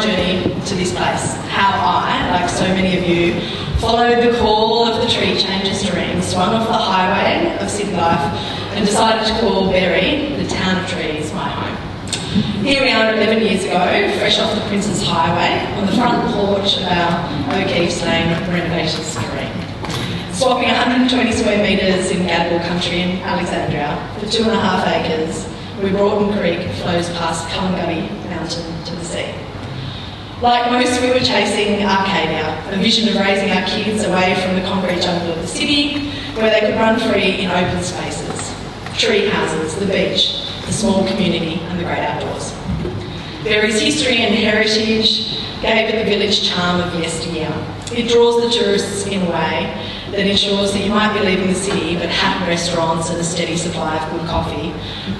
journey to this place, how I, like so many of you, followed the call of the tree changer's dream, swung off the highway of city life and decided to call Berry, the town of trees, my home. Here we are 11 years ago, fresh off the Prince's Highway, on the front porch of our O'Keefe's Lane renovated stream. Swapping 120 square metres in Gadigal country in Alexandria for 2.5 acres, where Broughton Creek flows past Callanguddy Mountain to the sea. Like most, we were chasing Arcadia, a vision of raising our kids away from the concrete jungle of the city, where they could run free in open spaces, tree houses, the beach, the small community and the great outdoors. Berry's history and heritage gave it the village charm of yesteryear. It draws the tourists in a way that ensures that you might be leaving the city, but happy restaurants and a steady supply of good coffee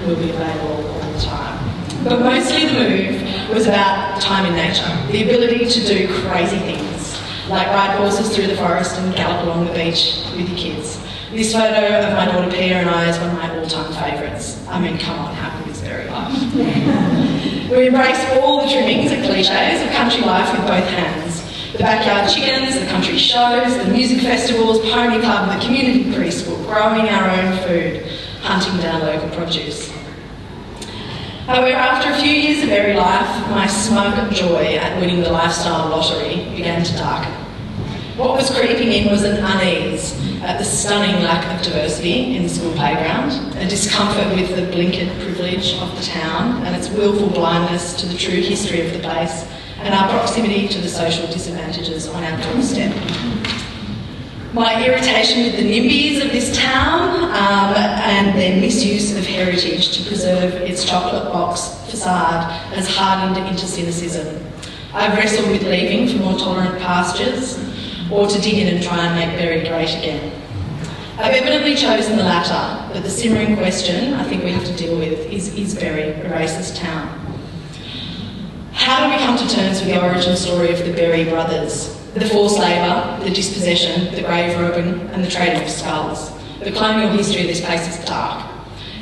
will be available all the time. But mostly the move was about time in nature, the ability to do crazy things, like ride horses through the forest and gallop along the beach with your kids. This photo of my daughter Pia and I is one of my all-time favourites. I mean, come on, how good is Berry life? We embrace all the trimmings and cliches of country life with both hands. The backyard chickens, the country shows, the music festivals, pony club, the community preschool, growing our own food, hunting down local produce. However, after a few years of Berry life, my smug joy at winning the lifestyle lottery began to darken. What was creeping in was an unease at the stunning lack of diversity in the school playground, a discomfort with the blinkered privilege of the town and its willful blindness to the true history of the place and our proximity to the social disadvantages on our doorstep. My irritation with the NIMBYs of this town and their misuse of heritage to preserve its chocolate box facade has hardened into cynicism. I've wrestled with leaving for more tolerant pastures or to dig in and try and make Berry great again. I've evidently chosen the latter, but the simmering question I think we have to deal with is Berry a racist town? How do we come to terms with the origin story of the Berry brothers? The forced labour, the dispossession, the grave robbing and the trading of skulls. The colonial history of this place is dark.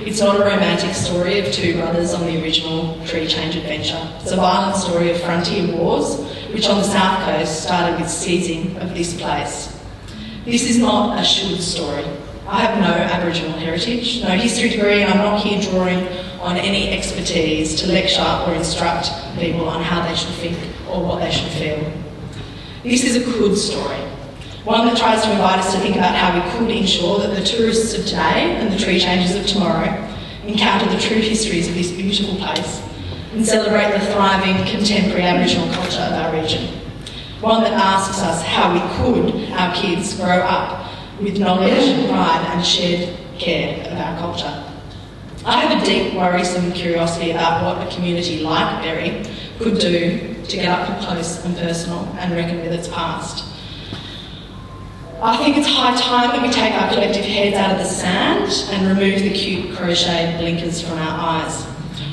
It's not a romantic story of two brothers on the original tree change adventure. It's a violent story of frontier wars, which on the south coast started with seizing of this place. This is not a should story. I have no Aboriginal heritage, no history degree, and I'm not here drawing on any expertise to lecture or instruct people on how they should think or what they should feel. This is a could story, one that tries to invite us to think about how we could ensure that the tourists of today and the tree changers of tomorrow encounter the true histories of this beautiful place and celebrate the thriving contemporary Aboriginal culture of our region. One that asks us how we could, our kids, grow up with knowledge, pride and shared care of our culture. I have a deep, worrisome curiosity about what a community like Berry could do to get up close and personal and reckon with its past. I think it's high time that we take our collective heads out of the sand and remove the cute crocheted blinkers from our eyes.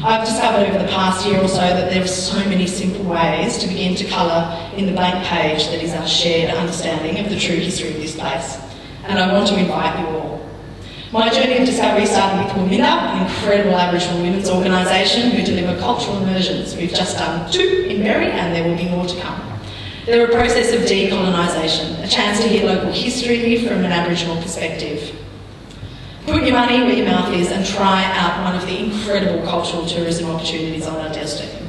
I've discovered over the past year or so that there are so many simple ways to begin to colour in the blank page that is our shared understanding of the true history of this place, and I want to invite you all. My journey of discovery started with Wominda, an incredible Aboriginal women's organisation who deliver cultural immersions. We've just done 2 in Berry and there will be more to come. They're a process of decolonisation, a chance to hear local history from an Aboriginal perspective. Put your money where your mouth is and try out one of the incredible cultural tourism opportunities on our doorstep.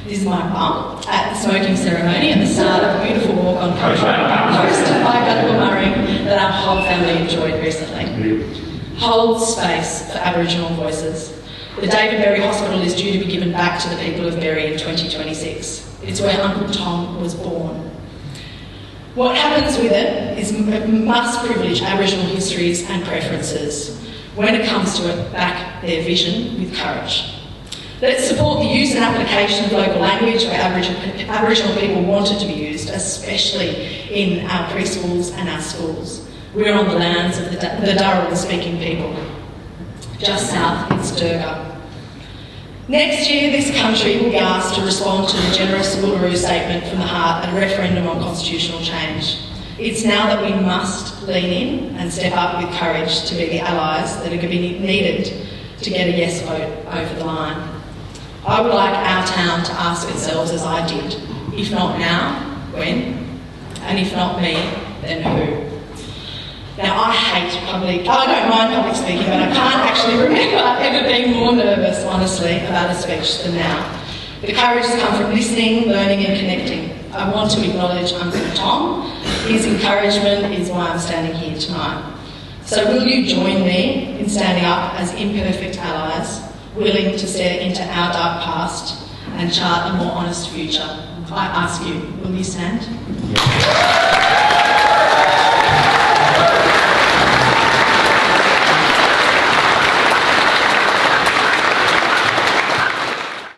This is my mum at the smoking ceremony at the start of a beautiful walk on country hosted by Gadigal Murray that our whole family enjoyed recently. Hold space for Aboriginal voices. The David Berry Hospital is due to be given back to the people of Berry in 2026. It's where Uncle Tom was born. What happens with it must privilege Aboriginal histories and preferences. When it comes to it, back their vision with courage. Let's support the use and application of local language where Aboriginal people want it to be used, especially in our preschools and our schools. We're on the lands of the Dezarnaulds-speaking people. Just south, it's Durga. Next year, this country will be asked to respond to the generous Uluru Statement from the Heart at a referendum on constitutional change. It's now that we must lean in and step up with courage to be the allies that are going to be needed to get a yes vote over the line. I would like our town to ask itself as I did, if not now, when? And if not me, then who? Now, I don't mind public speaking, but I can't actually remember ever being more nervous, honestly, about a speech than now. The courage has come from listening, learning and connecting. I want to acknowledge Uncle Tom. His encouragement is why I'm standing here tonight. So will you join me in standing up as imperfect allies, willing to stare into our dark past and chart a more honest future? I ask you, will you stand?